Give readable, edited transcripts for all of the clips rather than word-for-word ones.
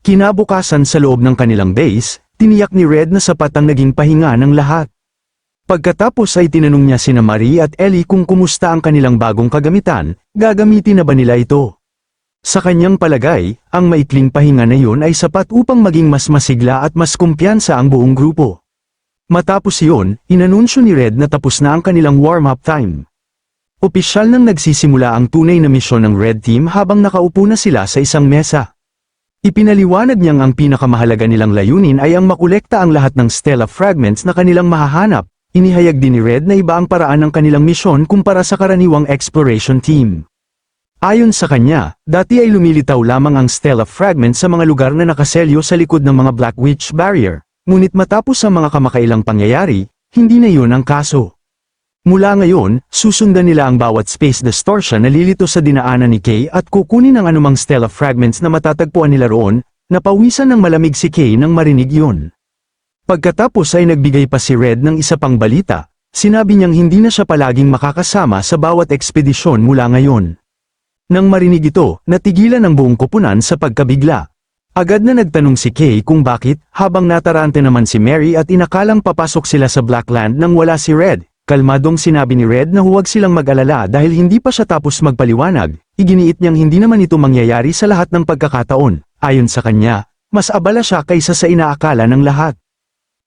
Kinabukasan sa loob ng kanilang base, tiniyak ni Red na sapat ang naging pahinga ng lahat. Pagkatapos ay tinanong niya sina Marie at Ellie kung kumusta ang kanilang bagong kagamitan, gagamitin na ba nila ito? Sa kanyang palagay, ang maikling pahinga na yun ay sapat upang maging mas masigla at mas kumpiyansa ang buong grupo. Matapos iyon, inanunsyo ni Red na tapos na ang kanilang warm-up time. Opisyal nang nagsisimula ang tunay na misyon ng Red Team habang nakaupo na sila sa isang mesa. Ipinaliwanag niyang ang pinakamahalaga nilang layunin ay ang makolekta ang lahat ng Stella Fragments na kanilang mahahanap. Inihayag din ni Red na iba ang paraan ng kanilang misyon kumpara sa karaniwang exploration team. Ayon sa kanya, dati ay lumilitaw lamang ang Stella Fragments sa mga lugar na nakaselyo sa likod ng mga Black Witch Barrier, ngunit matapos ang mga kamakailang pangyayari, hindi na yun ang kaso. Mula ngayon, susundan nila ang bawat space distortion na lilito sa dinaanan ni Kay at kukunin ang anumang Stella Fragments na matatagpuan nila roon, napawisan ng malamig si Kay nang marinig yun. Pagkatapos ay nagbigay pa si Red ng isa pang balita, sinabi niyang hindi na siya palaging makakasama sa bawat ekspedisyon mula ngayon. Nang marinig ito, natigilan ang buong koponan sa pagkabigla. Agad na nagtanong si Kay kung bakit, habang natarante naman si Mary at inakalang papasok sila sa Blackland nang wala si Red. Kalmadong sinabi ni Red na huwag silang mag-alala dahil hindi pa siya tapos magpaliwanag. Iginiit niyang hindi naman ito mangyayari sa lahat ng pagkakataon. Ayon sa kanya, mas abala siya kaysa sa inaakala ng lahat.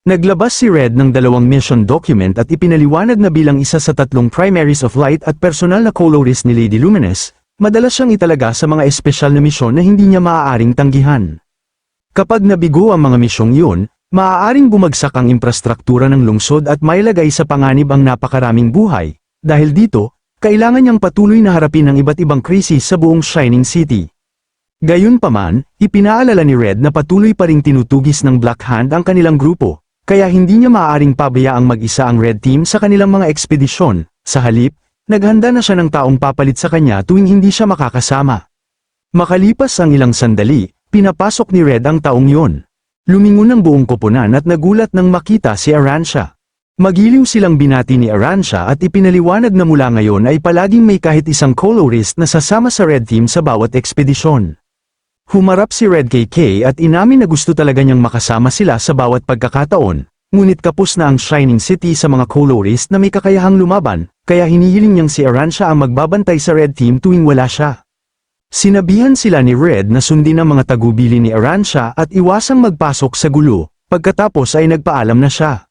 Naglabas si Red ng 2 mission document at ipinaliwanag na bilang isa sa 3 primaries of light at personal na colorist ni Lady Luminous, madalas siyang italaga sa mga espesyal na misyon na hindi niya maaaring tanggihan. Kapag nabigo ang mga misyong yun, maaaring bumagsak ang infrastruktura ng lungsod at mailagay sa panganib ang napakaraming buhay. Dahil dito, kailangan niyang patuloy na harapin ang iba't ibang krisis sa buong Shining City. Gayunpaman, ipinaalala ni Red na patuloy pa ring tinutugis ng Black Hand ang kanilang grupo. Kaya hindi niya maaaring pabayaang mag-isa ang Red Team sa kanilang mga ekspedisyon. Sa halip, naghanda na siya ng taong papalit sa kanya tuwing hindi siya makakasama. Makalipas ang ilang sandali, pinapasok ni Red ang taong yun. Lumingon ang buong koponan at nagulat nang makita si Arancia. Magiliw silang binati ni Arancia at ipinaliwanag na mula ngayon ay palaging may kahit isang colorist na sasama sa Red Team sa bawat ekspedisyon. Humarap si Red kay Kay at inamin na gusto talaga niyang makasama sila sa bawat pagkakataon, ngunit kapos na ang Shining City sa mga colorist na may kakayahang lumaban, kaya hinihiling niyang si Arancia ang magbabantay sa Red Team tuwing wala siya. Sinabihan sila ni Red na sundin ang mga tagubili ni Arancia at iwasang magpasok sa gulo, pagkatapos ay nagpaalam na siya.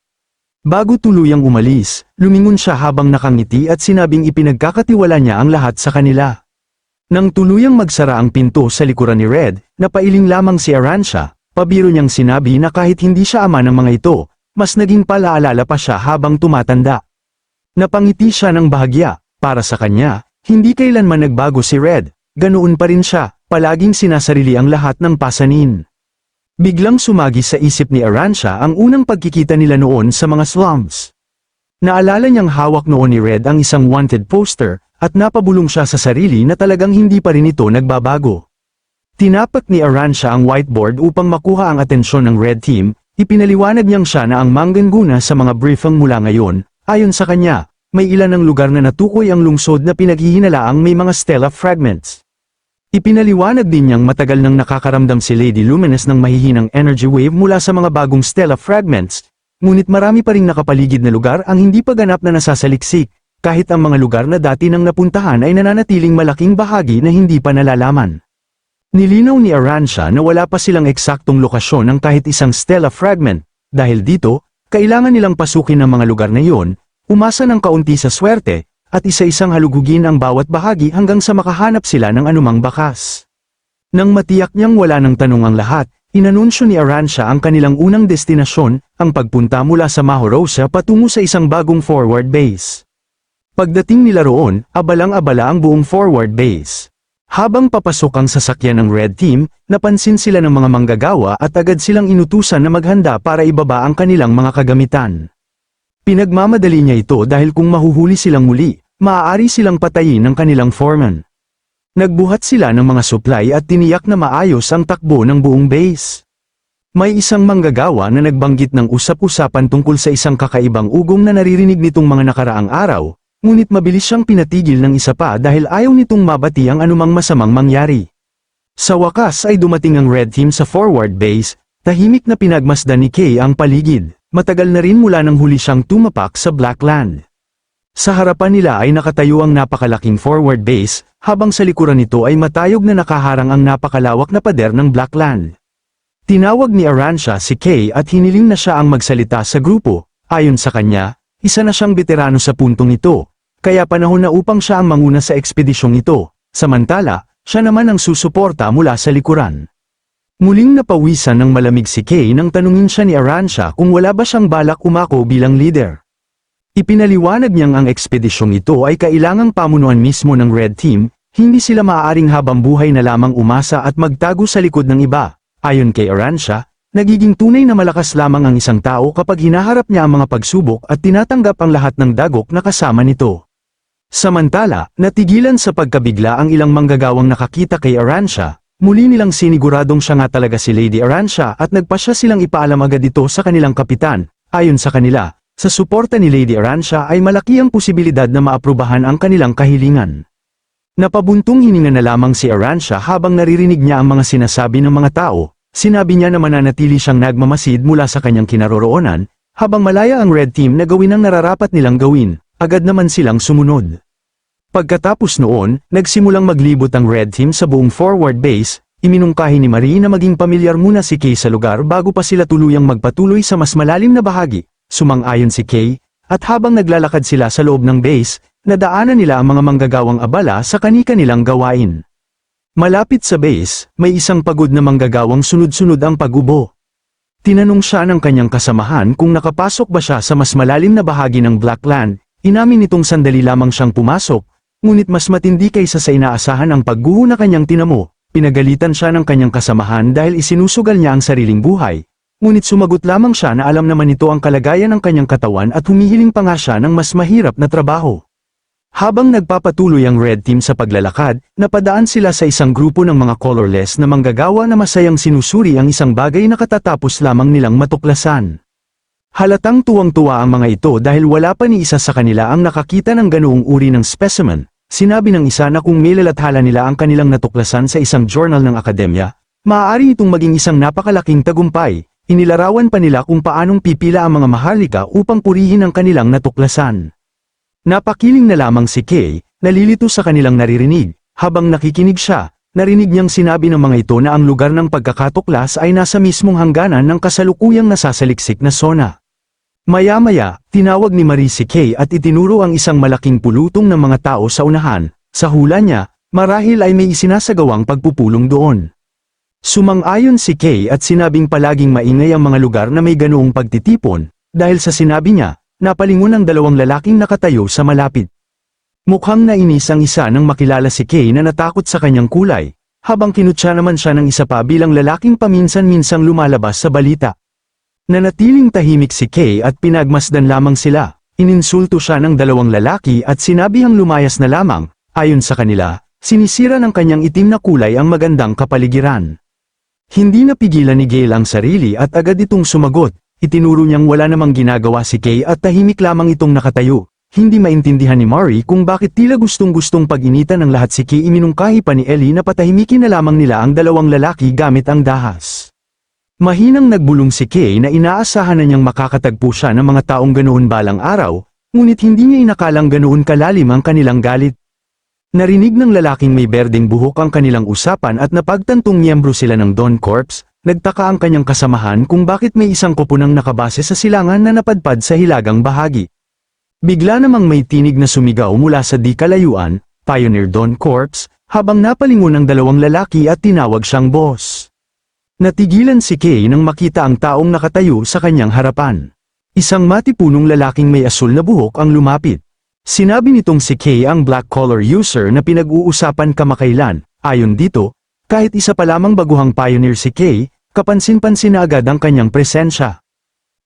Bago tuluyang umalis, lumingon siya habang nakangiti at sinabing ipinagkakatiwala niya ang lahat sa kanila. Nang tuluyang magsara ang pinto sa likuran ni Red, napailing lamang si Arancia, pabiro niyang sinabi na kahit hindi siya ama ng mga ito, mas naging palaalala pa siya habang tumatanda. Napangiti siya ng bahagya, para sa kanya, hindi kailanman nagbago si Red, ganoon pa rin siya, palaging sinasarili ang lahat ng pasanin. Biglang sumagi sa isip ni Arancia ang unang pagkikita nila noon sa mga slums. Naalala niyang hawak noon ni Red ang isang wanted poster, at napabulong siya sa sarili na talagang hindi pa rin ito nagbabago. Tinapak ni Arancia ang whiteboard upang makuha ang atensyon ng Red Team, ipinaliwanag niyang siya na ang manggaguna sa mga briefing mula ngayon. Ayon sa kanya, may ilan ng lugar na natukoy ang lungsod na pinaghihinalaang may mga Stella Fragments. Ipinaliwanag din niyang matagal nang nakakaramdam si Lady Luminous ng mahihinang energy wave mula sa mga bagong Stella Fragments, ngunit marami pa ring nakapaligid na lugar ang hindi pa ganap na nasasaliksik. Kahit ang mga lugar na dati nang napuntahan ay nananatiling malaking bahagi na hindi pa nalalaman. Nilinaw ni Arancia na wala pa silang eksaktong lokasyon ng kahit isang Stella Fragment, dahil dito, kailangan nilang pasukin ang mga lugar na iyon, umasa ng kaunti sa swerte, at isa-isang halugugin ang bawat bahagi hanggang sa makahanap sila ng anumang bakas. Nang matiyak niyang wala ng tanong ang lahat, inanunsyo ni Arancia ang kanilang unang destinasyon, ang pagpunta mula sa Mahorosa patungo sa isang bagong forward base. Pagdating nila roon, abalang-abala ang buong forward base. Habang papasok ang sasakyan ng Red Team, napansin sila ng mga manggagawa at agad silang inutusan na maghanda para ibaba ang kanilang mga kagamitan. Pinagmamadali niya ito dahil kung mahuhuli silang muli, maaari silang patayin ng kanilang foreman. Nagbuhat sila ng mga supply at tiniyak na maayos ang takbo ng buong base. May isang manggagawa na nagbanggit ng usap-usapan tungkol sa isang kakaibang ugong na naririnig nitong mga nakaraang araw. Ngunit mabilis siyang pinatigil ng isa pa dahil ayaw nitong mabati ang anumang masamang mangyari. Sa wakas ay dumating ang Red Team sa forward base, tahimik na pinagmasdan ni Kay ang paligid, matagal na rin mula nang huli siyang tumapak sa Blackland. Sa harapan nila ay nakatayo ang napakalaking forward base, habang sa likuran nito ay matayog na nakaharang ang napakalawak na pader ng Blackland. Tinawag ni Aransha si Kay at hiniling na siya ang magsalita sa grupo. Ayon sa kanya, isa na siyang veterano sa puntong ito, kaya panahon na upang siya ang manguna sa ekspedisyong ito. Samantala, siya naman ang susuporta mula sa likuran. Muling napawisan ng malamig si Kay nang tanungin siya ni Aransha kung wala ba siyang balak umako bilang leader. Ipinaliwanag niyang ang ekspedisyong ito ay kailangang pamunuan mismo ng Red Team, hindi sila maaaring habang buhay na lamang umasa at magtago sa likod ng iba. Ayon kay Aransha, nagiging tunay na malakas lamang ang isang tao kapag hinaharap niya ang mga pagsubok at tinatanggap ang lahat ng dagok na kasama nito. Samantala, natigilan sa pagkabigla ang ilang manggagawang nakakita kay Aransha, muli nilang siniguradong siya nga talaga si Lady Aransha at nagpasya silang ipaalam agad ito sa kanilang kapitan. Ayon sa kanila, sa suporta ni Lady Aransha ay malaki ang posibilidad na maaprubahan ang kanilang kahilingan. Napabuntong hininga na lamang si Aransha habang naririnig niya ang mga sinasabi ng mga tao. Sinabi niya na mananatili siyang nagmamasid mula sa kanyang kinaroroonan, habang malaya ang Red Team na gawin ang nararapat nilang gawin, agad naman silang sumunod. Pagkatapos noon, nagsimulang maglibot ang Red Team sa buong forward base, iminungkahi ni Marie na maging pamilyar muna si Kay sa lugar bago pa sila tuluyang magpatuloy sa mas malalim na bahagi. Sumang-ayon si Kay, at habang naglalakad sila sa loob ng base, nadaanan nila ang mga manggagawang abala sa kani-kanilang gawain. Malapit sa base, may isang pagod na manggagawang sunod-sunod ang pag-ubo. Tinanong siya ng kanyang kasamahan kung nakapasok ba siya sa mas malalim na bahagi ng Blackland. Inamin nitong sandali lamang siyang pumasok, ngunit mas matindi kaysa sa inaasahan ang pagguho na kanyang tinamo. Pinagalitan siya ng kanyang kasamahan dahil isinusugal niya ang sariling buhay. Ngunit sumagot lamang siya na alam naman nito ang kalagayan ng kanyang katawan at humihiling pa nga siya ng mas mahirap na trabaho. Habang nagpapatuloy ang Red Team sa paglalakad, napadaan sila sa isang grupo ng mga colorless na manggagawa na masayang sinusuri ang isang bagay na katatapos lamang nilang matuklasan. Halatang tuwang-tuwa ang mga ito dahil wala pa ni isa sa kanila ang nakakita ng ganoong uri ng specimen. Sinabi ng isa na kung may lalathala nila ang kanilang natuklasan sa isang journal ng akademya, maaari itong maging isang napakalaking tagumpay. Inilarawan pa nila kung paanong pipila ang mga maharlika upang purihin ang kanilang natuklasan. Napakiling na lamang si Kay, nalilito sa kanilang naririnig. Habang nakikinig siya, narinig niyang sinabi ng mga ito na ang lugar ng pagkakatuklas ay nasa mismong hangganan ng kasalukuyang nasasaliksik na zona. Maya-maya, tinawag ni Marie si Kay at itinuro ang isang malaking pulutong ng mga tao sa unahan. Sa hula niya, marahil ay may isinasagawang pagpupulong doon. Sumang-ayon si Kay at sinabing palaging maingay ang mga lugar na may ganoong pagtitipon, dahil sa sinabi niya, napalingon ang dalawang lalaking nakatayo sa malapit. Mukhang nainis ang isa nang makilala si Kay na natakot sa kanyang kulay, habang kinutya naman siya ng isa pa bilang lalaking paminsan-minsang lumalabas sa balita. Nanatiling tahimik si Kay at pinagmasdan lamang sila. Ininsulto siya ng dalawang lalaki at sinabihang lumayas na lamang. Ayon sa kanila, sinisira ng kanyang itim na kulay ang magandang kapaligiran. Hindi napigilan ni Gail ang sarili at agad itong sumagot. Itinuro niyang wala namang ginagawa si Kay at tahimik lamang itong nakatayo. Hindi maintindihan ni Marie kung bakit tila gustong-gustong pag-initan ng lahat si Kay. Iminungkahi pa ni Ellie na patahimikin na lamang nila ang dalawang lalaki gamit ang dahas. Mahinang nagbulong si Kay na inaasahan na niyang makakatagpo siya ng mga taong ganoon balang araw, ngunit hindi niya inakalang ganoon kalalim ang kanilang galit. Narinig ng lalaking may berdeng buhok ang kanilang usapan at napagtantong miyembro sila ng Dawn Corps. Nagtaka ang kanyang kasamahan kung bakit may isang koponang nakabase sa silangan na napadpad sa hilagang bahagi. Bigla namang may tinig na sumigaw mula sa di kalayuan, Pioneer Dawn Corps, habang napalingon ang dalawang lalaki at tinawag siyang boss. Natigilan si Kay nang makita ang taong nakatayo sa kanyang harapan. Isang matipunong lalaking may asul na buhok ang lumapit. Sinabi nitong si Kay ang black collar user na pinag-uusapan kamakailan. Ayon dito, kahit isa pa lamang baguhang pioneer si Kay, kapansin-pansin na agad ang kanyang presensya.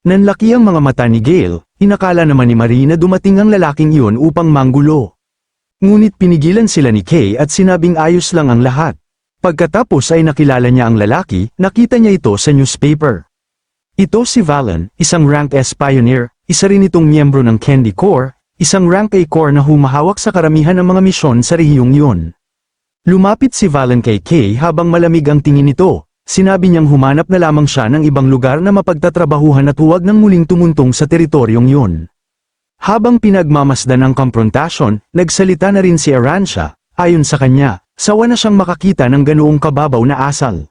Nanlaki ang mga mata ni Gail, inakala naman ni Marie na dumating ang lalaking iyon upang manggulo. Ngunit pinigilan sila ni Kay at sinabing ayos lang ang lahat. Pagkatapos ay nakilala niya ang lalaki, nakita niya ito sa newspaper. Ito si Valen, isang rank S pioneer, isa rin itong miyembro ng Candy Corps, isang rank A Corps na humahawak sa karamihan ng mga misyon sa rehiyong iyon. Lumapit si Valen kay Kay habang malamig ang tingin nito. Sinabi niyang humanap na lamang siya ng ibang lugar na mapagtatrabahuhan at huwag nang muling tumuntong sa teritoryong yun. Habang pinagmamasdan ang komprontasyon, nagsalita na rin si Aransha. Ayon sa kanya, sawa na siyang makakita ng ganoong kababaw na asal.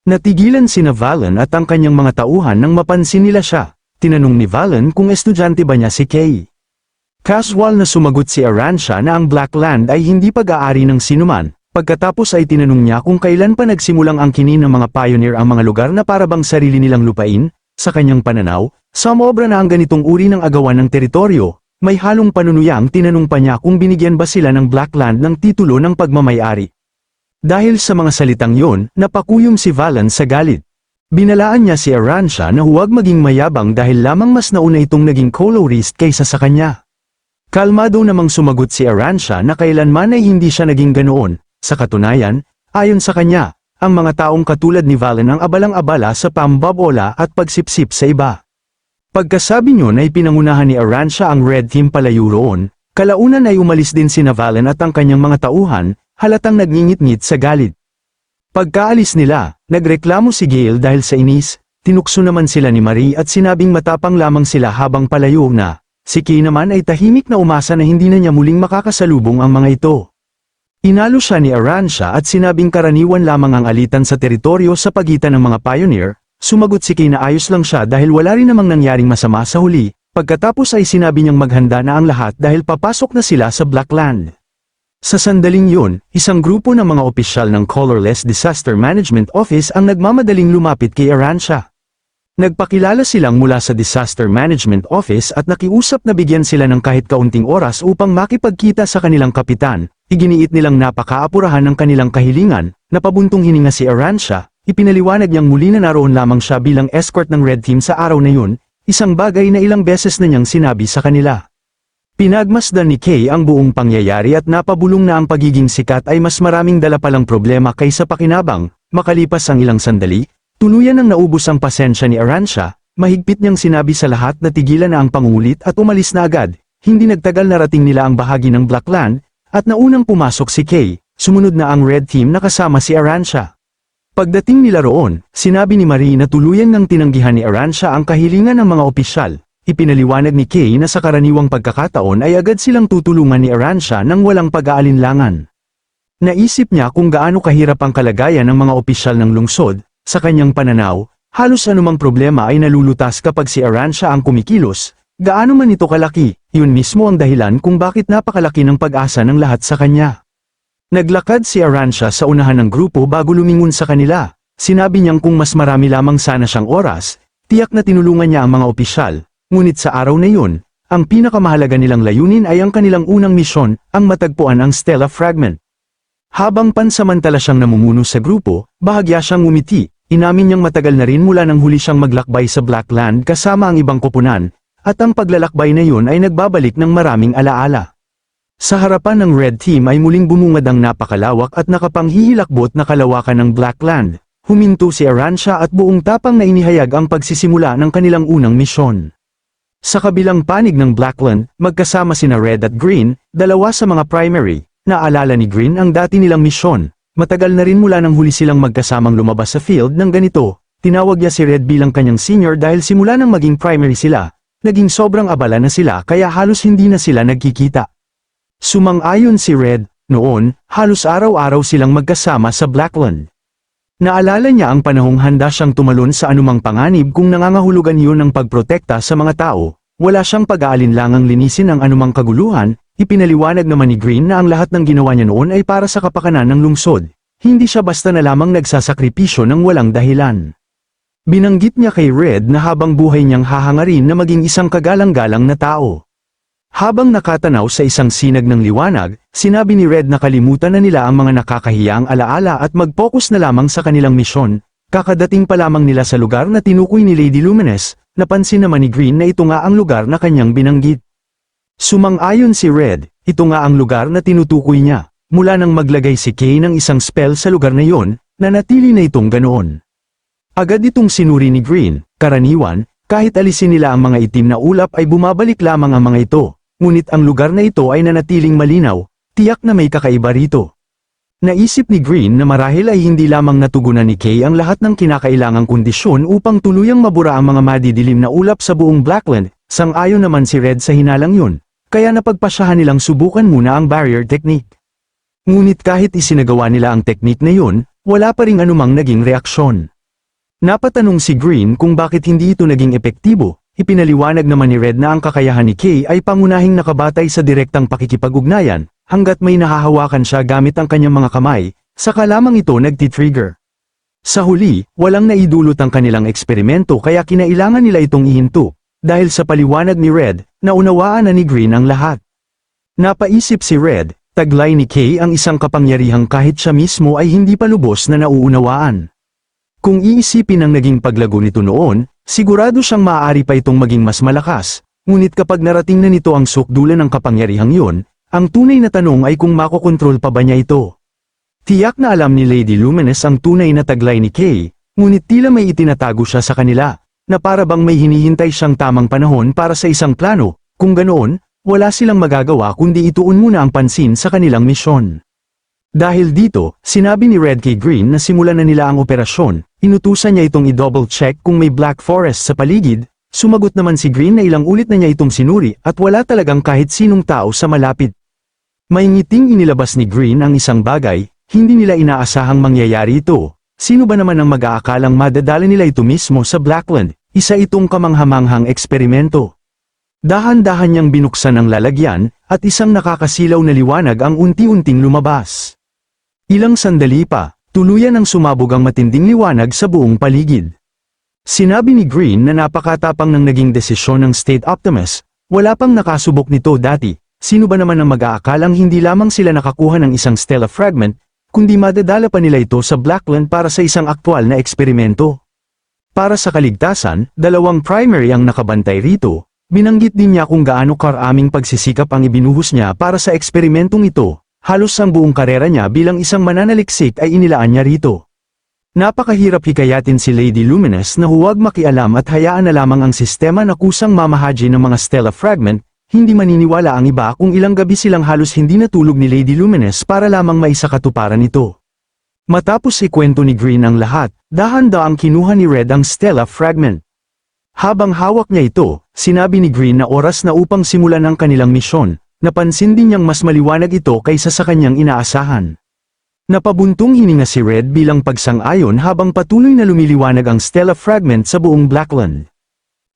Natigilan sina Valen at ang kanyang mga tauhan nang mapansin nila siya. Tinanong ni Valen kung estudyante ba niya si Kay. Casual na sumagot si Aransha na ang Blackland ay hindi pag-aari ng sinuman. Pagkatapos ay tinanong niya kung kailan pa nagsimulang angkinin ng mga pioneer ang mga lugar na parabang sarili nilang lupain. Sa kanyang pananaw, sumobra na ang ganitong uri ng agawan ng teritoryo. May halong panunuyang tinanong pa niya kung binigyan ba sila ng Blackland ng titulo ng pagmamay-ari. Dahil sa mga salitang yon, napakuyom si Valen sa galit. Binalaan niya si Aransha na huwag maging mayabang dahil lamang mas nauna itong naging colorist kaysa sa kanya. Kalmado namang sumagot si Aransha na kailanman ay hindi siya naging ganoon. Sa katunayan, ayon sa kanya, ang mga taong katulad ni Valen ang abalang-abala sa pambabola at pagsipsip sa iba. Pagkasabi niyon ay pinangunahan ni Aransha ang Red Team palayo roon, kalaunan ay umalis din sina Valen at ang kanyang mga tauhan, halatang nagngingit-ngit sa galit. Pagkaalis nila, nagreklamo si Gale dahil sa inis, tinukso naman sila ni Marie at sinabing matapang lamang sila habang palayo na. Si Kay naman ay tahimik na umasa na hindi na niya muling makakasalubong ang mga ito. Inalo siya ni Aransha at sinabing karaniwan lamang ang alitan sa teritoryo sa pagitan ng mga pioneer. Sumagot si Kay na ayos lang siya dahil wala rin namang nangyaring masama sa huli. Pagkatapos ay sinabi niyang maghanda na ang lahat dahil papasok na sila sa Blackland. Sa sandaling yun, isang grupo ng mga opisyal ng Colorless Disaster Management Office ang nagmamadaling lumapit kay Aransha. Nagpakilala silang mula sa Disaster Management Office at nakiusap na bigyan sila ng kahit kaunting oras upang makipagkita sa kanilang kapitan. Iginiit nilang napakaapurahan ng kanilang kahilingan, napabuntong hininga si Aransha, ipinaliwanag niyang muli na naroon lamang siya bilang escort ng Red Team sa araw na yun, isang bagay na ilang beses na niyang sinabi sa kanila. Pinagmasdan ni Kay ang buong pangyayari at napabulong na ang pagiging sikat ay mas maraming dala palang problema kaysa pakinabang. Makalipas ang ilang sandali, tuluyan nang naubos ang pasensya ni Aransha, mahigpit niyang sinabi sa lahat na tigilan na ang pangungulit at umalis na agad. Hindi nagtagal narating nila ang bahagi ng Blackland, at naunang pumasok si Kay, sumunod na ang Red Team na kasama si Aransha. Pagdating nila roon, sinabi ni Marie na tuluyan ng tinanggihan ni Aransha ang kahilingan ng mga opisyal. Ipinaliwanag ni Kay na sa karaniwang pagkakataon ay agad silang tutulungan ni Aransha nang walang pag-aalinlangan. Naisip niya kung gaano kahirap ang kalagayan ng mga opisyal ng lungsod. Sa kanyang pananaw, halos anumang problema ay nalulutas kapag si Aransha ang kumikilos. Gaano man ito kalaki, yun mismo ang dahilan kung bakit napakalaki ng pag-asa ng lahat sa kanya. Naglakad si Aransha sa unahan ng grupo bago lumingon sa kanila. Sinabi niyang kung mas marami lamang sana siyang oras, tiyak na tinulungan niya ang mga opisyal. Ngunit sa araw na yun, ang pinakamahalaga nilang layunin ay ang kanilang unang misyon, ang matagpuan ang Stella Fragment. Habang pansamantala siyang namumuno sa grupo, bahagya siyang ngumiti. Inamin niyang matagal na rin mula nang huli siyang maglakbay sa Blackland kasama ang ibang koponan. At ang paglalakbay na yun ay nagbabalik ng maraming alaala. Sa harapan ng Red Team ay muling bumungad ang napakalawak at nakapanghihilakbot na kalawakan ng Blackland. Huminto si Aransha at buong tapang na inihayag ang pagsisimula ng kanilang unang misyon. Sa kabilang panig ng Blackland, magkasama sina Red at Green, dalawa sa mga primary. Naalala ni Green ang dati nilang misyon. Matagal na rin mula nang huli silang magkasamang lumabas sa field ng ganito. Tinawag niya si Red bilang kanyang senior dahil simula nang maging primary sila. Naging sobrang abala na sila kaya halos hindi na sila nagkikita. Sumang-ayon si Red, noon, halos araw-araw silang magkasama sa Blackland. Naalala niya ang panahong handa siyang tumalon sa anumang panganib kung nangangahulugan yun ng pagprotekta sa mga tao. Wala siyang pag-aalinlangang linisin ang anumang kaguluhan. Ipinaliwanag naman ni Green na ang lahat ng ginawa niya noon ay para sa kapakanan ng lungsod. Hindi siya basta na lamang nagsasakripisyo ng walang dahilan. Binanggit niya kay Red na habang buhay niyang hahangarin na maging isang kagalang-galang na tao. Habang nakatanaw sa isang sinag ng liwanag, sinabi ni Red na kalimutan na nila ang mga nakakahiyang alaala at mag-focus na lamang sa kanilang misyon. Kakadating pa lamang nila sa lugar na tinukoy ni Lady Luminous, napansin naman ni Green na ito nga ang lugar na kanyang binanggit. Sumang-ayon si Red, ito nga ang lugar na tinutukoy niya. Mula nang maglagay si Kay ng isang spell sa lugar na yon, nanatili na itong ganoon. Agad itong sinuri ni Green, karaniwan, kahit alisin nila ang mga itim na ulap ay bumabalik lamang ang mga ito, ngunit ang lugar na ito ay nanatiling malinaw, tiyak na may kakaiba rito. Naisip ni Green na marahil ay hindi lamang natugunan ni Kay ang lahat ng kinakailangang kondisyon upang tuluyang mabura ang mga madidilim na ulap sa buong Blackland, sang-ayon naman si Red sa hinalang yun, kaya napagpasyahan nilang subukan muna ang barrier technique. Ngunit kahit isinagawa nila ang teknik na yun, wala pa ring anumang naging reaksyon. Napatanong si Green kung bakit hindi ito naging epektibo. Ipinaliwanag naman ni Red na ang kakayahan ni Kay ay pangunahing nakabatay sa direktang pakikipag-ugnayan, hanggat may nahahawakan siya gamit ang kanyang mga kamay, saka lamang ito nagtitrigger. Sa huli, walang naidulot ang kanilang eksperimento kaya kinailangan nila itong ihinto, dahil sa paliwanag ni Red, naunawaan na ni Green ang lahat. Napaisip si Red, taglay ni Kay ang isang kapangyarihang kahit siya mismo ay hindi pa lubos na nauunawaan. Kung iisipin ang naging paglago nito noon, sigurado siyang maaari pa itong maging mas malakas, ngunit kapag narating na nito ang sukdulan ng kapangyarihang yun, ang tunay na tanong ay kung makokontrol pa ba niya ito. Tiyak na alam ni Lady Luminous ang tunay na taglay ni Kay, ngunit tila may itinatago siya sa kanila, na para bang may hinihintay siyang tamang panahon para sa isang plano, kung ganoon, wala silang magagawa kundi ituon muna ang pansin sa kanilang misyon. Dahil dito, sinabi ni Red kay Green na simulan na nila ang operasyon, inutusan niya itong i-double check kung may Black Forest sa paligid, sumagot naman si Green na ilang ulit na niya itong sinuri at wala talagang kahit sinong tao sa malapit. May ngiting inilabas ni Green ang isang bagay, hindi nila inaasahang mangyayari ito. Sino ba naman ang mag-aakalang madadala nila ito mismo sa Blackland? Isa itong kamanghamanghang eksperimento. Dahan-dahan niyang binuksan ang lalagyan, at isang nakakasilaw na liwanag ang unti-unting lumabas. Ilang sandali pa, tuluyan ang sumabog ang matinding liwanag sa buong paligid. Sinabi ni Green na napakatapang ng naging desisyon ng State Optimus, wala pang nakasubok nito dati, sino ba naman ang mag-aakalang hindi lamang sila nakakuha ng isang Stellar Fragment, kundi madadala pa nila ito sa Blackland para sa isang aktwal na eksperimento. Para sa kaligtasan, 2 primary ang nakabantay rito, binanggit din niya kung gaano karaming pagsisikap ang ibinuhos niya para sa eksperimentong ito. Halos ang buong karera niya bilang isang mananaliksik ay inilaan niya rito. Napakahirap hikayatin si Lady Luminous na huwag makialam at hayaan na lamang ang sistema na kusang mamahaji ng mga Stellar Fragment, hindi maniniwala ang iba kung ilang gabi silang halos hindi natulog ni Lady Luminous para lamang maisakatuparan ito. Matapos ikwento ni Green ang lahat, dahan-daang kinuha ni Red ang Stellar Fragment. Habang hawak niya ito, sinabi ni Green na oras na upang simulan ang kanilang misyon. Napansin din niyang mas maliwanag ito kaysa sa kanyang inaasahan. Napabuntong hininga si Red bilang pagsang-ayon habang patuloy na lumiliwanag ang Stellar Fragment sa buong Blackland.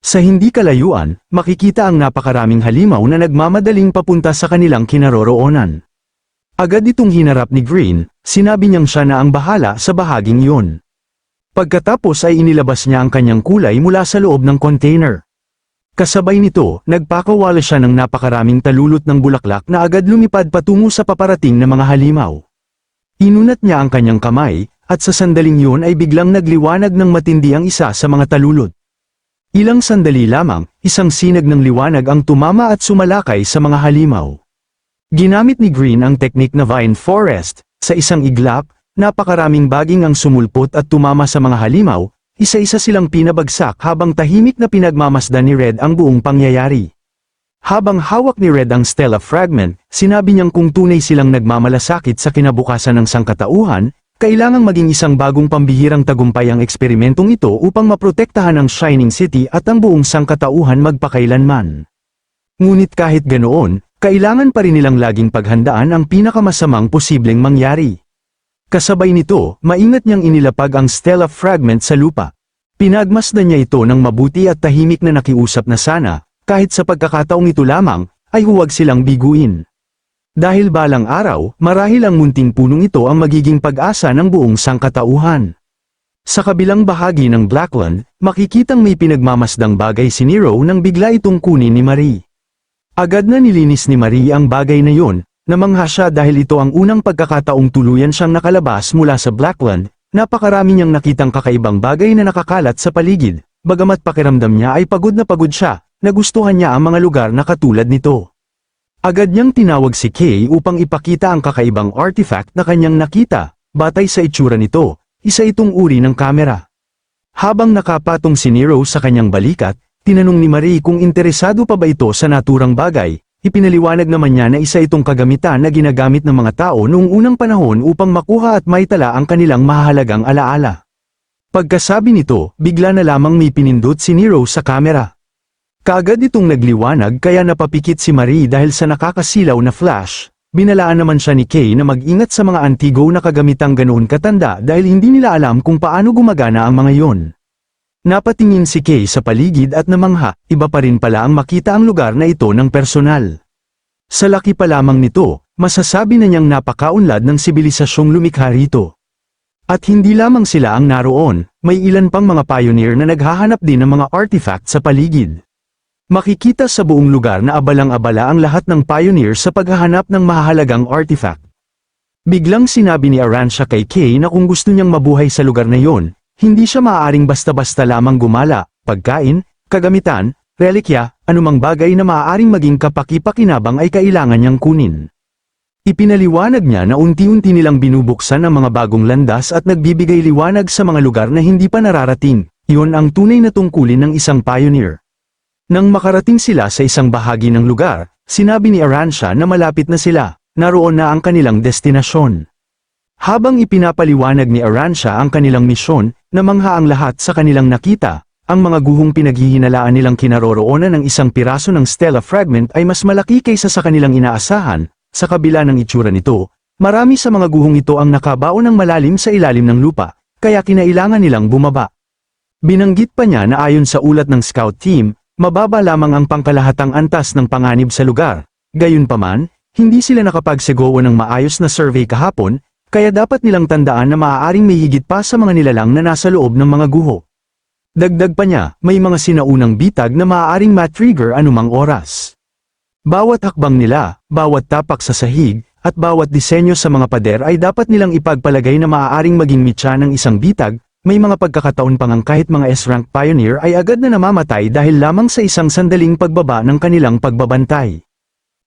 Sa hindi kalayuan, makikita ang napakaraming halimaw na nagmamadaling papunta sa kanilang kinaroroonan. Agad itong hinarap ni Green, sinabi niyang siya na ang bahala sa bahaging iyon. Pagkatapos ay inilabas niya ang kanyang kulay mula sa loob ng container. Kasabay nito, nagpakawala siya ng napakaraming talulot ng bulaklak na agad lumipad patungo sa paparating na mga halimaw. Inunat niya ang kanyang kamay, at sa sandaling yun ay biglang nagliwanag ng matindi ang isa sa mga talulot. Ilang sandali lamang, isang sinag ng liwanag ang tumama at sumalakay sa mga halimaw. Ginamit ni Green ang teknik na Vine Forest, sa isang iglap, napakaraming baging ang sumulpot at tumama sa mga halimaw, isa-isa silang pinabagsak habang tahimik na pinagmamasdan ni Red ang buong pangyayari. Habang hawak ni Red ang Stellar Fragment, sinabi niyang kung tunay silang nagmamalasakit sa kinabukasan ng sangkatauhan, kailangang maging isang bagong pambihirang tagumpay ang eksperimentong ito upang maprotektahan ang Shining City at ang buong sangkatauhan magpakailanman. Ngunit kahit ganoon, kailangan pa rin nilang laging paghandaan ang pinakamasamang posibleng mangyari. Kasabay nito, maingat niyang inilapag ang Stellar Fragment sa lupa. Pinagmasdan niya ito ng mabuti at tahimik na nakiusap na sana, kahit sa pagkakataong ito lamang, ay huwag silang biguin. Dahil balang araw, marahil ang munting punong ito ang magiging pag-asa ng buong sangkatauhan. Sa kabilang bahagi ng Blackland, makikitang may pinagmamasdang bagay si Nero nang bigla itong kunin ni Marie. Agad na nilinis ni Marie ang bagay na yon. Namangha siya dahil ito ang unang pagkakataong tuluyan siyang nakalabas mula sa Blackland, napakarami niyang nakitang kakaibang bagay na nakakalat sa paligid, bagamat pakiramdam niya ay pagod na pagod siya, nagustuhan niya ang mga lugar na katulad nito. Agad niyang tinawag si Kay upang ipakita ang kakaibang artifact na kanyang nakita, batay sa itsura nito, isa itong uri ng kamera. Habang nakapatong si Nero sa kanyang balikat, tinanong ni Marie kung interesado pa ba ito sa naturang bagay, ipinaliwanag naman niya na isa itong kagamitan na ginagamit ng mga tao noong unang panahon upang makuha at maitala ang kanilang mahahalagang alaala. Pagkasabi nito, bigla na lamang may pinindot si Nero sa kamera. Kaagad itong nagliwanag kaya napapikit si Marie dahil sa nakakasilaw na flash. Binalaan naman siya ni Kay na mag-ingat sa mga antigo na kagamitang ganoon katanda dahil hindi nila alam kung paano gumagana ang mga yon. Napatingin si Kay sa paligid at namangha, iba pa rin pala ang makita ang lugar na ito ng personal. Sa laki pa lamang nito, masasabi na niyang napakaunlad ng sibilisasyong lumikha rito. At hindi lamang sila ang naroon, may ilan pang mga pioneer na naghahanap din ng mga artifact sa paligid. Makikita sa buong lugar na abalang-abala ang lahat ng pioneer sa paghahanap ng mahahalagang artifact. Biglang sinabi ni Aransha kay Kay na kung gusto niyang mabuhay sa lugar na yon, hindi siya maaaring basta-basta lamang gumala, pagkain, kagamitan, relikya, anumang bagay na maaaring maging kapaki-pakinabang ay kailangan niyang kunin. Ipinaliwanag niya na unti-unti nilang binubuksan ang mga bagong landas at nagbibigay liwanag sa mga lugar na hindi pa nararating, iyon ang tunay na tungkulin ng isang pioneer. Nang makarating sila sa isang bahagi ng lugar, sinabi ni Aransha na malapit na sila, naroon na ang kanilang destinasyon. Habang ipinapaliwanag ni Aransha ang kanilang misyon, namangha ang lahat sa kanilang nakita, ang mga guhong pinaghihinalaan nilang kinaroroonan ng isang piraso ng Stella Fragment ay mas malaki kaysa sa kanilang inaasahan, sa kabila ng itsura nito, marami sa mga guhong ito ang nakabaon ng malalim sa ilalim ng lupa, kaya kinailangan nilang bumaba. Binanggit pa niya na ayon sa ulat ng scout team, mababa lamang ang pangkalahatang antas ng panganib sa lugar. Gayunpaman, hindi sila nakapagsegowo ng maayos na survey kahapon, kaya dapat nilang tandaan na maaaring may higit pa sa mga nilalang na nasa loob ng mga guho. Dagdag pa niya, may mga sinaunang bitag na maaaring matrigger anumang oras. Bawat hakbang nila, bawat tapak sa sahig, at bawat disenyo sa mga pader ay dapat nilang ipagpalagay na maaaring maging mitya ng isang bitag. May mga pagkakataon pang ang kahit mga S-rank pioneer ay agad na namamatay dahil lamang sa isang sandaling pagbaba ng kanilang pagbabantay.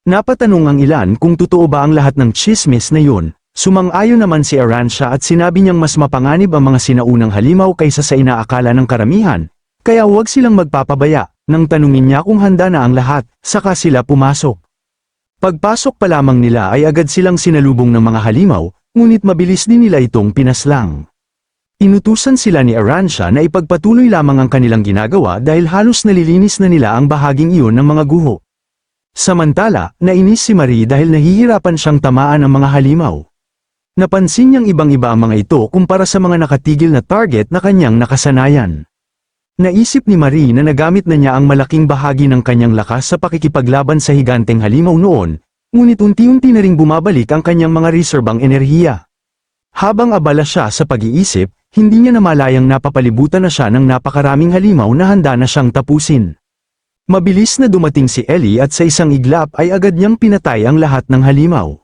Napatanong ang ilan kung totoo ba ang lahat ng chismis na yun. Sumang-ayon naman si Aransha at sinabi niyang mas mapanganib ang mga sinaunang halimaw kaysa sa inaakala ng karamihan, kaya huwag silang magpapabaya. Nang tanungin niya kung handa na ang lahat, saka sila pumasok. Pagpasok pa lamang nila ay agad silang sinalubong ng mga halimaw, ngunit mabilis din nila itong pinaslang. Inutusan sila ni Aransha na ipagpatuloy lamang ang kanilang ginagawa dahil halos nalilinis na nila ang bahaging iyon ng mga guho. Samantala, nainis si Marie dahil nahihirapan siyang tamaan ang mga halimaw. Napansin niyang ibang-iba ang mga ito kumpara sa mga nakatigil na target na kanyang nakasanayan. Naisip ni Marie na nagamit na niya ang malaking bahagi ng kanyang lakas sa pakikipaglaban sa higanteng halimaw noon, ngunit unti-unti na ring bumabalik ang kanyang mga reserbang enerhiya. Habang abala siya sa pag-iisip, hindi niya namalayang napapalibutan na siya ng napakaraming halimaw na handa na siyang tapusin. Mabilis na dumating si Ellie at sa isang iglap ay agad niyang pinatay ang lahat ng halimaw.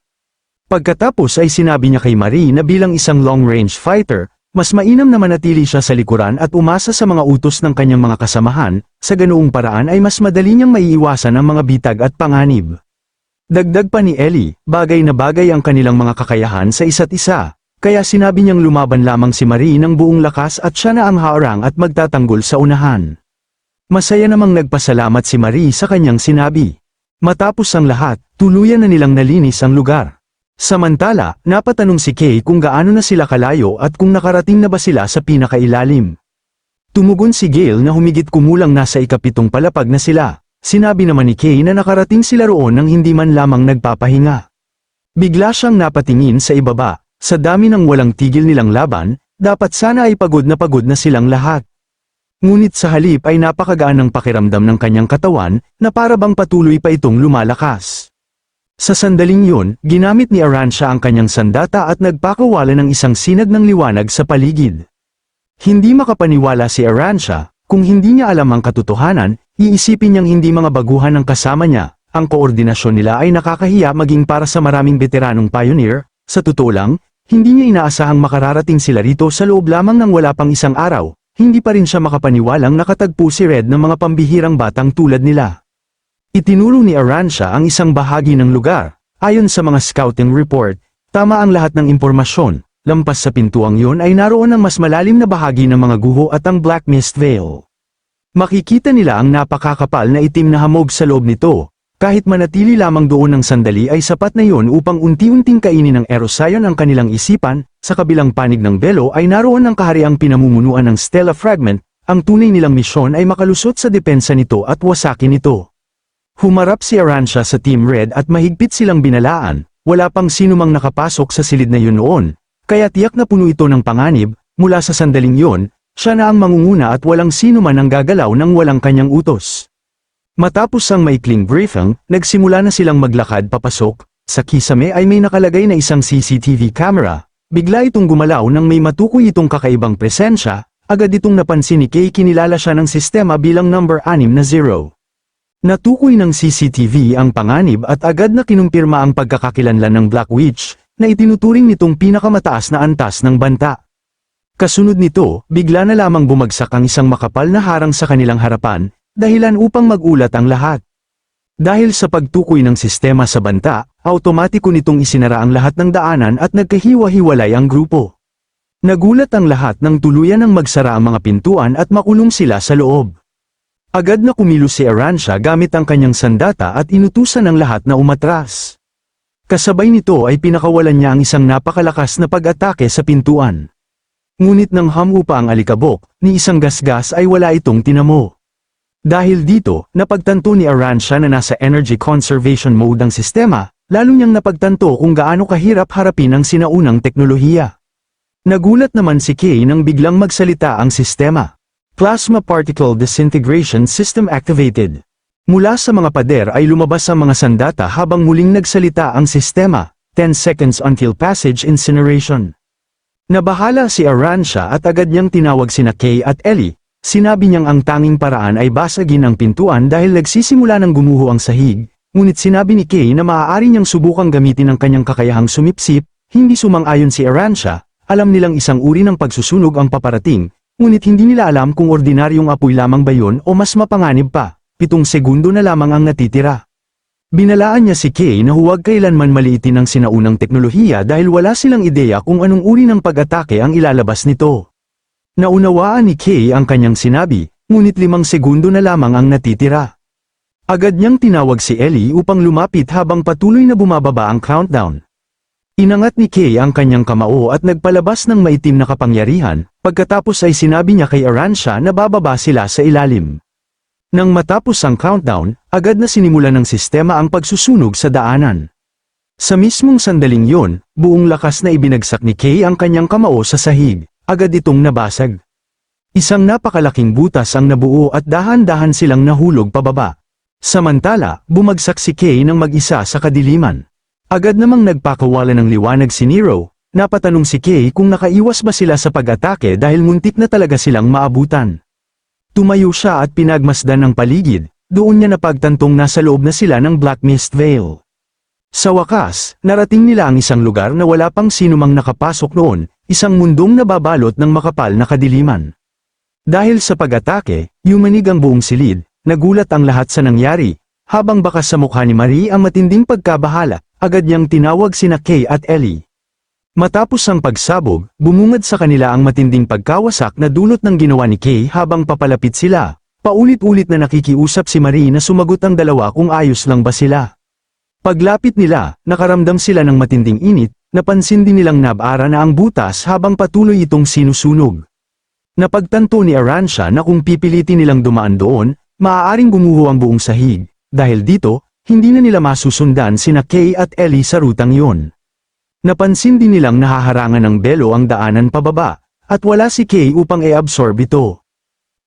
Pagkatapos ay sinabi niya kay Marie na bilang isang long-range fighter, mas mainam na manatili siya sa likuran at umasa sa mga utos ng kanyang mga kasamahan, sa ganoong paraan ay mas madali niyang maiiwasan ang mga bitag at panganib. Dagdag pa ni Ellie, bagay na bagay ang kanilang mga kakayahan sa isa't isa. Kaya sinabi niyang lumaban lamang si Marie ng buong lakas at siya na ang haarang at magtatanggol sa unahan. Masaya namang nagpasalamat si Marie sa kanyang sinabi. Matapos ang lahat, tuluyan na nilang nalinis ang lugar. Samantala, napatanong si Kay kung gaano na sila kalayo at kung nakarating na ba sila sa pinakailalim. Tumugon si Gale na humigit kumulang nasa ikapitong palapag na sila. Sinabi naman ni Kay na nakarating sila roon nang hindi man lamang nagpapahinga. Bigla siyang napatingin sa ibaba. Sa dami ng walang tigil nilang laban, dapat sana ay pagod na silang lahat. Ngunit sa halip ay napakagaan ng pakiramdam ng kanyang katawan, na para bang patuloy pa itong lumalakas. Sa sandaling yun, ginamit ni Aransha ang kanyang sandata at nagpakawala ng isang sinag ng liwanag sa paligid. Hindi makapaniwala si Aransha, kung hindi niya alam ang katotohanan, iisipin niyang hindi mga baguhan ang kasama niya, ang koordinasyon nila ay nakakahiya maging para sa maraming veteranong pioneer. Sa totoo lang, hindi niya inaasahang makararating sila rito sa loob lamang ng wala pang isang araw, hindi pa rin siya makapaniwalang nakatagpo si Red ng mga pambihirang batang tulad nila. Itinuro ni Aransha ang isang bahagi ng lugar. Ayon sa mga scouting report, tama ang lahat ng impormasyon, lampas sa pintuang yun ay naroon ang mas malalim na bahagi ng mga guho at ang Black Mist Veil. Makikita nila ang napakakapal na itim na hamog sa loob nito, Kahit manatili lamang doon ng sandali ay sapat na yon upang unti-unting kainin ng Erosion ang kanilang isipan. Sa kabilang panig ng belo ay naroon ang kahariang pinamumunuan ng Stella Fragment. Ang tunay nilang misyon ay makalusot sa depensa nito at wasakin ito. Humarap si Aransha sa Team Red at mahigpit silang binalaan. Wala pang sinumang nakapasok sa silid na yun noon, kaya tiyak na puno ito ng panganib. Mula sa sandaling yon, siya na ang mangunguna at walang sino man ang gagalaw nang walang kanyang utos. Matapos ang maikling briefing, nagsimula na silang maglakad papasok. Sa kisame ay may nakalagay na isang CCTV camera. Bigla itong gumalaw nang may matukoy itong kakaibang presensya. Agad itong napansin ni Kay, kinilala siya ng sistema bilang number 60. Natukoy ng CCTV ang panganib at agad na kinumpirma ang pagkakakilanlan ng Black Witch, na itinuturing nitong pinakamataas na antas ng banta. Kasunod nito, bigla na lamang bumagsak ang isang makapal na harang sa kanilang harapan, dahilan upang magulat ang lahat. Dahil sa pagtukoy ng sistema sa banta, automatiko nitong isinara ang lahat ng daanan at nagkahiwa-hiwalay ang grupo. Nagulat ang lahat nang tuluyan ng magsara ang mga pintuan at makulong sila sa loob. Agad na kumilos si Aransha gamit ang kanyang sandata at inutusan ng lahat na umatras. Kasabay nito ay pinakawalan niya ang isang napakalakas na pag-atake sa pintuan. Ngunit nang hamupa ang alikabok, ni isang gasgas ay wala itong tinamo. Dahil dito, napagtanto ni Aransha na nasa energy conservation mode ang sistema, lalo niyang napagtanto kung gaano kahirap harapin ang sinaunang teknolohiya. Nagulat naman si Kay nang biglang magsalita ang sistema. Plasma Particle Disintegration System activated. Mula sa mga pader ay lumabas ang mga sandata habang muling nagsalita ang sistema, 10 seconds until passage incineration. Nabahala si Aransha at agad niyang tinawag sina Kay at Ellie. Sinabi niyang ang tanging paraan ay basagin ang pintuan dahil nagsisimula ng gumuho ang sahig, ngunit sinabi ni Kay na maaari niyang subukang gamitin ang kanyang kakayahang sumipsip. Hindi sumang-ayon si Aransha. Alam nilang isang uri ng pagsusunog ang paparating, ngunit hindi nila alam kung ordinaryong apoy lamang ba yun o mas mapanganib pa. 7 segundo na lamang ang natitira. Binalaan niya si Kay na huwag kailanman maliitin ang sinaunang teknolohiya dahil wala silang ideya kung anong uri ng pag-atake ang ilalabas nito. Naunawaan ni Kay ang kanyang sinabi, ngunit 5 segundo na lamang ang natitira. Agad niyang tinawag si Ellie upang lumapit habang patuloy na bumababa ang countdown. Inangat ni Kay ang kanyang kamao at nagpalabas ng maitim na kapangyarihan, pagkatapos ay sinabi niya kay Aransha na bababa sila sa ilalim. Nang matapos ang countdown, agad na sinimulan ng sistema ang pagsusunog sa daanan. Sa mismong sandaling yon, buong lakas na ibinagsak ni Kay ang kanyang kamao sa sahig. Agad itong nabasag. Isang napakalaking butas ang nabuo at dahan-dahan silang nahulog pababa. Samantala, bumagsak si Kay ng mag-isa sa kadiliman. Agad namang nagpakawala ng liwanag si Nero. Napatanong si Kay kung nakaiwas ba sila sa pag-atake dahil muntik na talaga silang maabutan. Tumayo siya at pinagmasdan ng paligid. Doon niya napagtantong nasa loob na sila ng Black Mist Veil. Sa wakas, narating nila ang isang lugar na wala pang sinumang nakapasok noon, isang mundong nababalot ng makapal na kadiliman. Dahil sa pag-atake, yumanig ang buong silid, nagulat ang lahat sa nangyari. Habang bakas sa mukha ni Marie ang matinding pagkabahala, agad niyang tinawag sina Kay at Ellie. Matapos ang pagsabog, bumungad sa kanila ang matinding pagkawasak na dulot ng ginawa ni Kay habang papalapit sila. Paulit-ulit na nakikiusap si Marie na sumagot ang dalawa kung ayos lang ba sila. Paglapit nila, nakaramdam sila ng matinding init, napansin din nilang nabara na ang butas habang patuloy itong sinusunog. Napagtanto ni Aransha na kung pipilitin nilang dumaan doon, maaaring gumuho ang buong sahig. Dahil dito, hindi na nila masusundan sina Kay at Ellie sa rutang yon. Napansin din nilang nahaharangan ng belo ang daanan pababa, at wala si Kay upang i-absorb ito.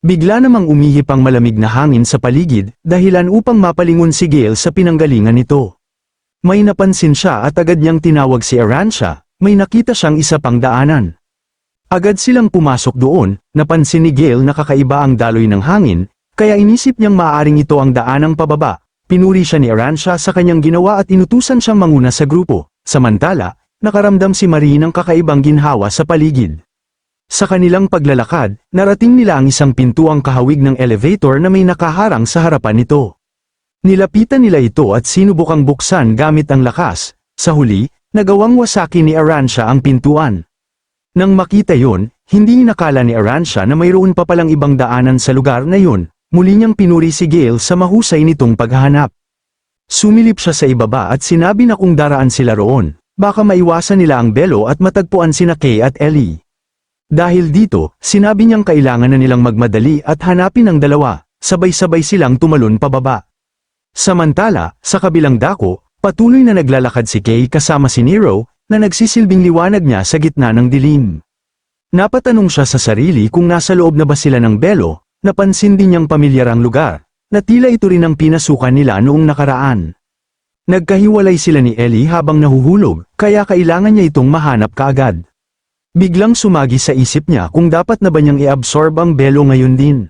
Bigla namang umihip ang malamig na hangin sa paligid, dahilan upang mapalingon si Gale sa pinanggalingan nito. May napansin siya at agad niyang tinawag si Aransha, may nakita siyang isa pang daanan. Agad silang pumasok doon, napansin ni Gale na kakaiba ang daloy ng hangin, kaya inisip niyang maaaring ito ang daanang pababa. Pinuri siya ni Aransha sa kanyang ginawa at inutusan siyang manguna sa grupo. Samantala, nakaramdam si Marie ng kakaibang ginhawa sa paligid. Sa kanilang paglalakad, narating nila ang isang pintuang kahawig ng elevator na may nakaharang sa harapan nito. Nilapitan nila ito at sinubukang buksan gamit ang lakas. Sa huli, nagawang wasaki ni Aransha ang pintuan. Nang makita yon, hindi inakala ni Aransha na mayroon pa palang ibang daanan sa lugar na yon. Muli niyang pinuri si Gale sa mahusay nitong paghahanap. Sumilip siya sa ibaba at sinabi na kung daraan sila roon, baka maiwasan nila ang belo at matagpuan sina Kay at Ellie. Dahil dito, sinabi niyang kailangan na nilang magmadali at hanapin ang dalawa, sabay-sabay silang tumalon pababa. Samantala, sa kabilang dako, patuloy na naglalakad si Kay kasama si Nero, na nagsisilbing liwanag niya sa gitna ng dilim. Napatanong siya sa sarili kung nasa loob na ba sila ng belo, napansin din niyang pamilyar ang lugar, na tila ito rin ang pinasukan nila noong nakaraan. Nagkahiwalay sila ni Ellie habang nahuhulog, kaya kailangan niya itong mahanap kaagad. Biglang sumagi sa isip niya kung dapat na ba niyang i-absorb ang belo ngayon din.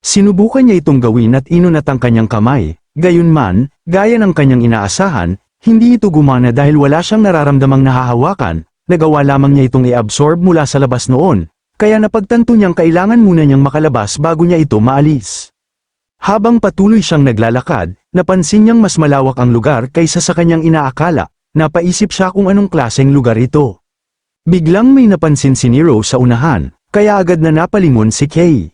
Sinubukan niya itong gawin at inunat ang kanyang kamay, gayunman, gaya ng kanyang inaasahan, hindi ito gumana dahil wala siyang nararamdamang nahahawakan, nagawa lamang niya itong i-absorb mula sa labas noon, kaya napagtanto niyang kailangan muna niyang makalabas bago niya ito maalis. Habang patuloy siyang naglalakad, napansin niyang mas malawak ang lugar kaysa sa kanyang inaakala, napaisip siya kung anong klaseng lugar ito. Biglang may napansin si Nero sa unahan, kaya agad na napalingon si Kay.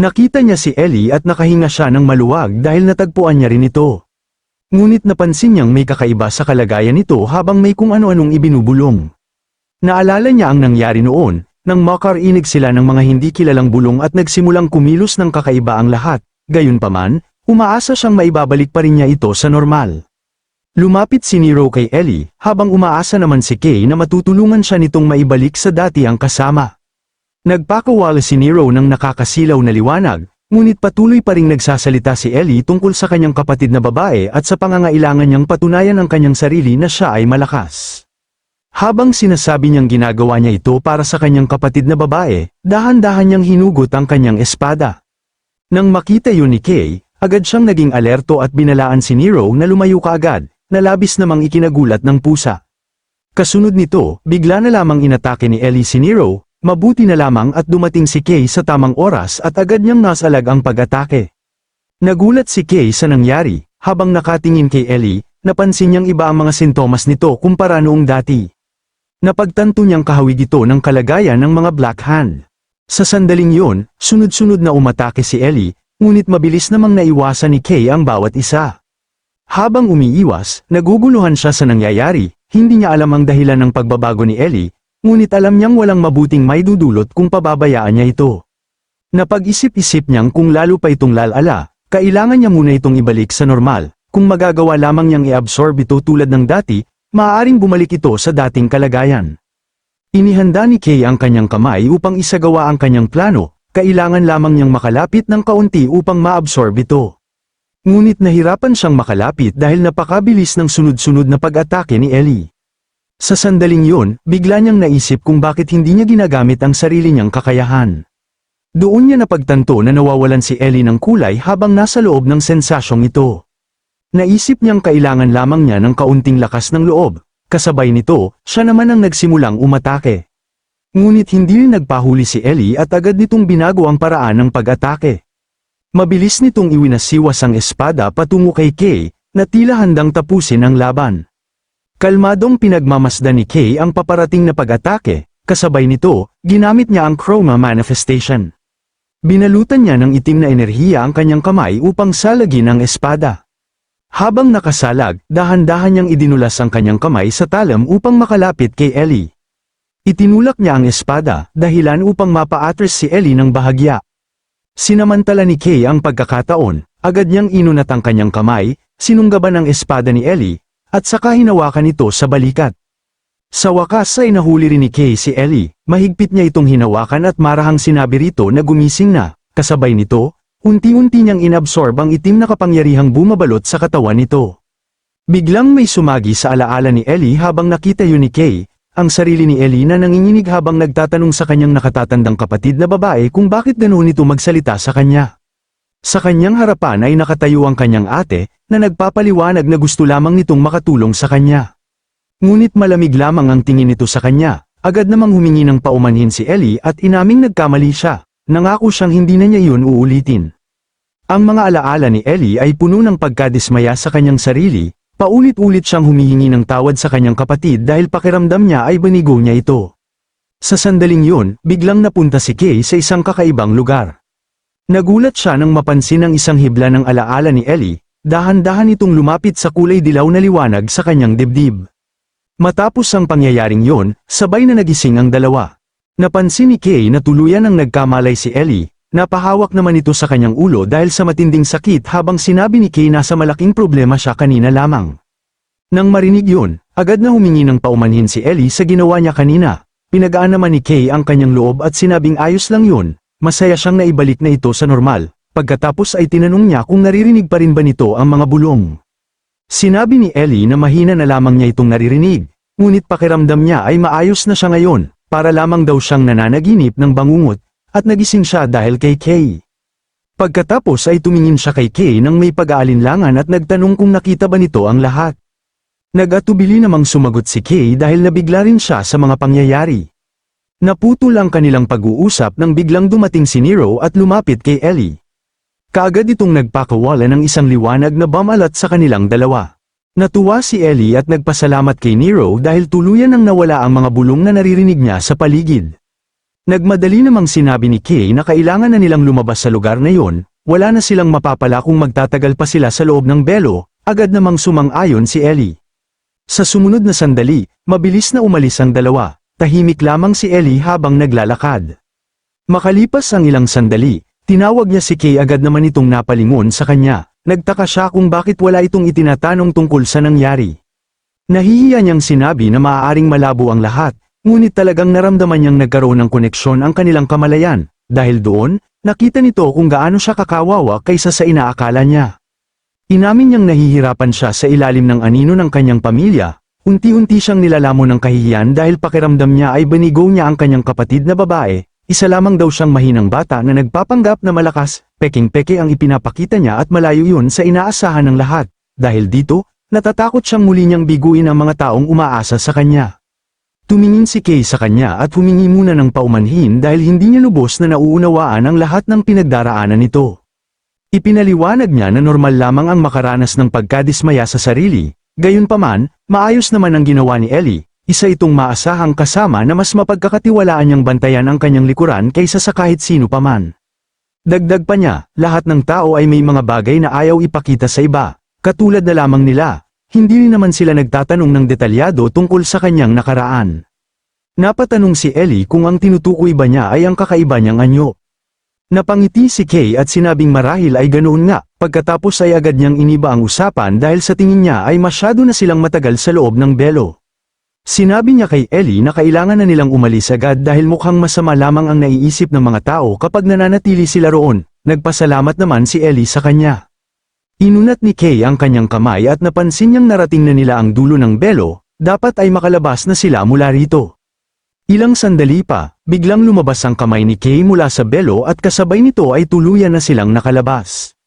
Nakita niya si Ellie at nakahinga siya ng maluwag dahil natagpuan niya rin ito. Ngunit napansin niyang may kakaiba sa kalagayan nito habang may kung ano-anong ibinubulong. Naalala niya ang nangyari noon, nang makarinig sila ng mga hindi kilalang bulong at nagsimulang kumilos ng kakaiba ang lahat, gayunpaman, umaasa siyang maibabalik pa rin niya ito sa normal. Lumapit si Nero kay Ellie, habang umaasa naman si Kay na matutulungan siya nitong maibalik sa dati ang kasama. Nagpakawala si Nero ng nakakasilaw na liwanag, ngunit patuloy pa ring nagsasalita si Ellie tungkol sa kanyang kapatid na babae at sa pangangailangan niyang patunayan ang kanyang sarili na siya ay malakas. Habang sinasabi niyang ginagawa niya ito para sa kanyang kapatid na babae, dahan-dahan niyang hinugot ang kanyang espada. Nang makita yun ni Kay, agad siyang naging alerto at binalaan si Nero na lumayo kaagad, na labis namang ikinagulat ng pusa. Kasunod nito, bigla na lamang inatake ni Ellie si Nero, mabuti na lamang at dumating si Kay sa tamang oras at agad niyang nasalag ang pag-atake. Nagulat si Kay sa nangyari, habang nakatingin kay Ellie, napansin niyang iba ang mga sintomas nito kumpara noong dati. Napagtanto niyang kahawig ito ng kalagayan ng mga Black Hand. Sa sandaling yun, sunod-sunod na umatake si Ellie, ngunit mabilis namang naiwasan ni Kay ang bawat isa. Habang umiiwas, naguguluhan siya sa nangyayari, hindi niya alam ang dahilan ng pagbabago ni Ellie, ngunit alam niyang walang mabuting maidudulot kung pababayaan niya ito. Napag-isip-isip niyang kung lalo pa itong lalala, kailangan niya muna itong ibalik sa normal, kung magagawa lamang niyang i-absorb ito tulad ng dati, maaaring bumalik ito sa dating kalagayan. Inihanda ni Kay ang kanyang kamay upang isagawa ang kanyang plano, kailangan lamang niyang makalapit ng kaunti upang ma-absorb ito. Ngunit nahirapan siyang makalapit dahil napakabilis ng sunod-sunod na pag-atake ni Ellie. Sa sandaling yun, bigla niyang naisip kung bakit hindi niya ginagamit ang sarili niyang kakayahan. Doon niya napagtanto na nawawalan si Ellie ng kulay habang nasa loob ng sensasyong ito. Naisip niyang kailangan lamang niya ng kaunting lakas ng loob, kasabay nito, siya naman ang nagsimulang umatake. Ngunit hindi rin nagpahuli si Ellie at agad nitong binago ang paraan ng pag-atake. Mabilis nitong iwinasiwas ang espada patungo kay Kay, na tila handang tapusin ang laban. Kalmadong pinagmamasdan ni Kay ang paparating na pag-atake, kasabay nito, ginamit niya ang Chroma Manifestation. Binalutan niya ng itim na enerhiya ang kanyang kamay upang salagin ang espada. Habang nakasalag, dahan-dahan niyang idinulas ang kanyang kamay sa talam upang makalapit kay Ellie. Itinulak niya ang espada, dahilan upang mapa-atras si Ellie ng bahagya. Sinamantala ni Kay ang pagkakataon, agad niyang inunat ang kanyang kamay, sinunggaban ang espada ni Ellie, at saka hinawakan ito sa balikat. Sa wakas ay nahuli rin ni Kay si Ellie, mahigpit niya itong hinawakan at marahang sinabi rito na gumising na, kasabay nito, unti-unti niyang inabsorb ang itim na kapangyarihang bumabalot sa katawan nito. Biglang may sumagi sa alaala ni Ellie habang nakita yun ni Kay, ang sarili ni Ellie na nanginginig habang nagtatanong sa kanyang nakatatandang kapatid na babae kung bakit ganoon ito magsalita sa kanya. Sa kanyang harapan ay nakatayo ang kanyang ate, na nagpapaliwanag na gusto lamang nitong makatulong sa kanya. Ngunit malamig lamang ang tingin nito sa kanya, agad namang humingi ng paumanhin si Ellie at inaming nagkamali siya, nangako siyang hindi na niya iyon uulitin. Ang mga alaala ni Ellie ay puno ng pagkadismaya sa kanyang sarili, paulit-ulit siyang humihingi ng tawad sa kanyang kapatid dahil pakiramdam niya ay banigo niya ito. Sa sandaling yun, biglang napunta si Kay sa isang kakaibang lugar. Nagulat siya nang mapansin ang isang hibla ng alaala ni Ellie, dahan-dahan itong lumapit sa kulay dilaw na liwanag sa kanyang dibdib. Matapos ang pangyayaring yon, sabay na nagising ang dalawa. Napansin ni Kay na tuluyan ang nagkamalay si Ellie, napahawak naman ito sa kanyang ulo dahil sa matinding sakit habang sinabi ni Kay na sa malaking problema siya kanina lamang. Nang marinig yun, agad na humingi ng paumanhin si Ellie sa ginawa niya kanina. Pinagaan naman ni Kay ang kanyang loob at sinabing ayos lang yun, masaya siyang naibalik na ito sa normal. Pagkatapos ay tinanong niya kung naririnig pa rin ba nito ang mga bulong. Sinabi ni Ellie na mahina na lamang niya itong naririnig, ngunit pakiramdam niya ay maayos na siya ngayon, para lamang daw siyang nananaginip ng bangungot, at nagising siya dahil kay Kay. Pagkatapos ay tumingin siya kay Kay nang may pag-aalinlangan at nagtanong kung nakita ba nito ang lahat. Nag-atubili namang sumagot si Kay dahil nabigla rin siya sa mga pangyayari. Naputol ang kanilang pag-uusap nang biglang dumating si Nero at lumapit kay Ellie. Kaagad itong nagpakawala ng isang liwanag na bumalat sa kanilang dalawa. Natuwa si Ellie at nagpasalamat kay Nero dahil tuluyan nang nawala ang mga bulong na naririnig niya sa paligid. Nagmadali namang sinabi ni Kay na kailangan na nilang lumabas sa lugar na yon, wala na silang mapapala kung magtatagal pa sila sa loob ng belo, agad namang sumang-ayon si Ellie. Sa sumunod na sandali, mabilis na umalis ang dalawa, tahimik lamang si Ellie habang naglalakad. Makalipas ang ilang sandali, tinawag niya si Kay agad naman itong napalingon sa kanya. Nagtaka siya kung bakit wala itong itinatanong tungkol sa nangyari. Nahihiya niyang sinabi na maaaring malabo ang lahat, ngunit talagang naramdaman niyang nagkaroon ng koneksyon ang kanilang kamalayan. Dahil doon, nakita nito kung gaano siya kakawawa kaysa sa inaakala niya. Inamin niyang nahihirapan siya sa ilalim ng anino ng kanyang pamilya, unti-unti siyang nilalamon ng kahihiyan dahil pakiramdam niya ay banigo niya ang kanyang kapatid na babae. Isa lamang daw siyang mahinang bata na nagpapanggap na malakas, peking-peke ang ipinapakita niya at malayo yun sa inaasahan ng lahat. Dahil dito, natatakot siyang muli niyang biguin ang mga taong umaasa sa kanya. Tumingin si Kay sa kanya at humingi muna ng paumanhin dahil hindi niya lubos na nauunawaan ang lahat ng pinagdaraanan nito. Ipinaliwanag niya na normal lamang ang makaranas ng pagkadismaya sa sarili, gayunpaman, maayos naman ang ginawa ni Ellie. Isa itong maasahang kasama na mas mapagkakatiwalaan niyang bantayan ang kanyang likuran kaysa sa kahit sino paman. Dagdag pa niya, lahat ng tao ay may mga bagay na ayaw ipakita sa iba, katulad na lamang nila, hindi rin naman sila nagtatanong ng detalyado tungkol sa kanyang nakaraan. Napatanong si Ellie kung ang tinutukoy ba niya ay ang kakaiba niyang anyo. Napangiti si Kay at sinabing marahil ay ganoon nga, pagkatapos ay agad niyang iniba ang usapan dahil sa tingin niya ay masyado na silang matagal sa loob ng belo. Sinabi niya kay Ellie na kailangan na nilang umalis agad dahil mukhang masama lamang ang naiisip ng mga tao kapag nananatili sila roon. Nagpasalamat naman si Ellie sa kanya. Inunat ni Kay ang kanyang kamay at napansin niyang narating na nila ang dulo ng belo, dapat ay makalabas na sila mula rito. Ilang sandali pa, biglang lumabas ang kamay ni Kay mula sa belo at kasabay nito ay tuluyan na silang nakalabas.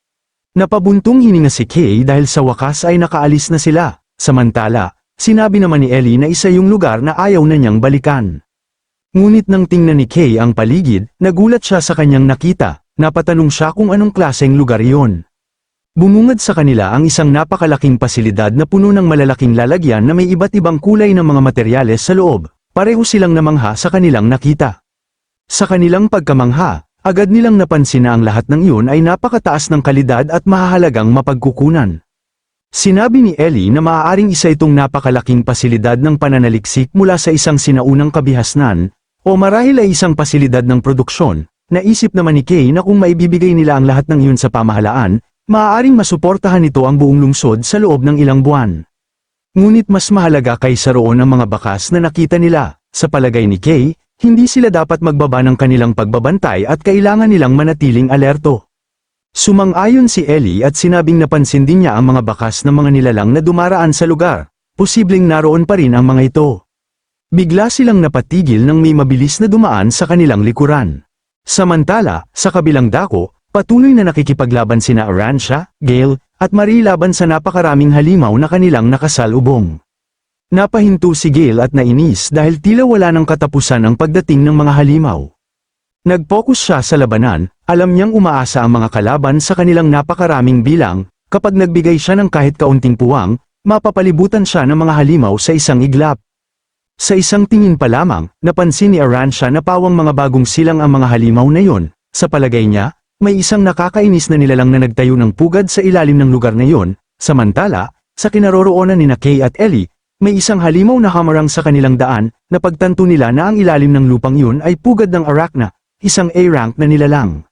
Napabuntong hininga si Kay dahil sa wakas ay nakaalis na sila, samantala, sinabi naman ni Ellie na isa yung lugar na ayaw na niyang balikan. Ngunit nang tingnan ni Kay ang paligid, nagulat siya sa kanyang nakita, napatanong siya kung anong klaseng lugar iyon. Bumungad sa kanila ang isang napakalaking pasilidad na puno ng malalaking lalagyan na may iba't ibang kulay ng mga materyales sa loob, pareho silang namangha sa kanilang nakita. Sa kanilang pagkamangha, agad nilang napansin na ang lahat ng iyon ay napakataas ng kalidad at mahahalagang mapagkukunan. Sinabi ni Ellie na maaaring isa itong napakalaking pasilidad ng pananaliksik mula sa isang sinaunang kabihasnan, o marahil ay isang pasilidad ng produksyon. Naisip naman ni Kay na kung maibibigay nila ang lahat ng iyon sa pamahalaan, maaaring masuportahan nito ang buong lungsod sa loob ng ilang buwan. Ngunit mas mahalaga kaysa roon ang mga bakas na nakita nila. Sa palagay ni Kay, hindi sila dapat magbaba ng kanilang pagbabantay at kailangan nilang manatiling alerto. Sumang-ayon si Ellie at sinabing napansin din niya ang mga bakas ng mga nilalang na dumaraan sa lugar, posibleng naroon pa rin ang mga ito. Bigla silang napatigil nang may mabilis na dumaan sa kanilang likuran. Samantala, sa kabilang dako, patuloy na nakikipaglaban sina Aransha, Gale, at Marie laban sa napakaraming halimaw na kanilang nakasalubong. Napahinto si Gale at nainis dahil tila wala ng katapusan ang pagdating ng mga halimaw. Nag-focus siya sa labanan, alam niyang umaasa ang mga kalaban sa kanilang napakaraming bilang, kapag nagbigay siya ng kahit kaunting puwang, mapapalibutan siya ng mga halimaw sa isang iglap. Sa isang tingin pa lamang, napansin ni Aransha na pawang mga bagong silang ang mga halimaw na yon. Sa palagay niya, May isang nakakainis na nilalang na nagtayo ng pugad sa ilalim ng lugar na iyon, samantala, sa kinaroroonan ni Kay at Ellie, may isang halimaw na hamarang sa kanilang daan, na pagtanto nila na ang ilalim ng lupang iyon ay pugad ng Arachna, isang A-rank na nilalang.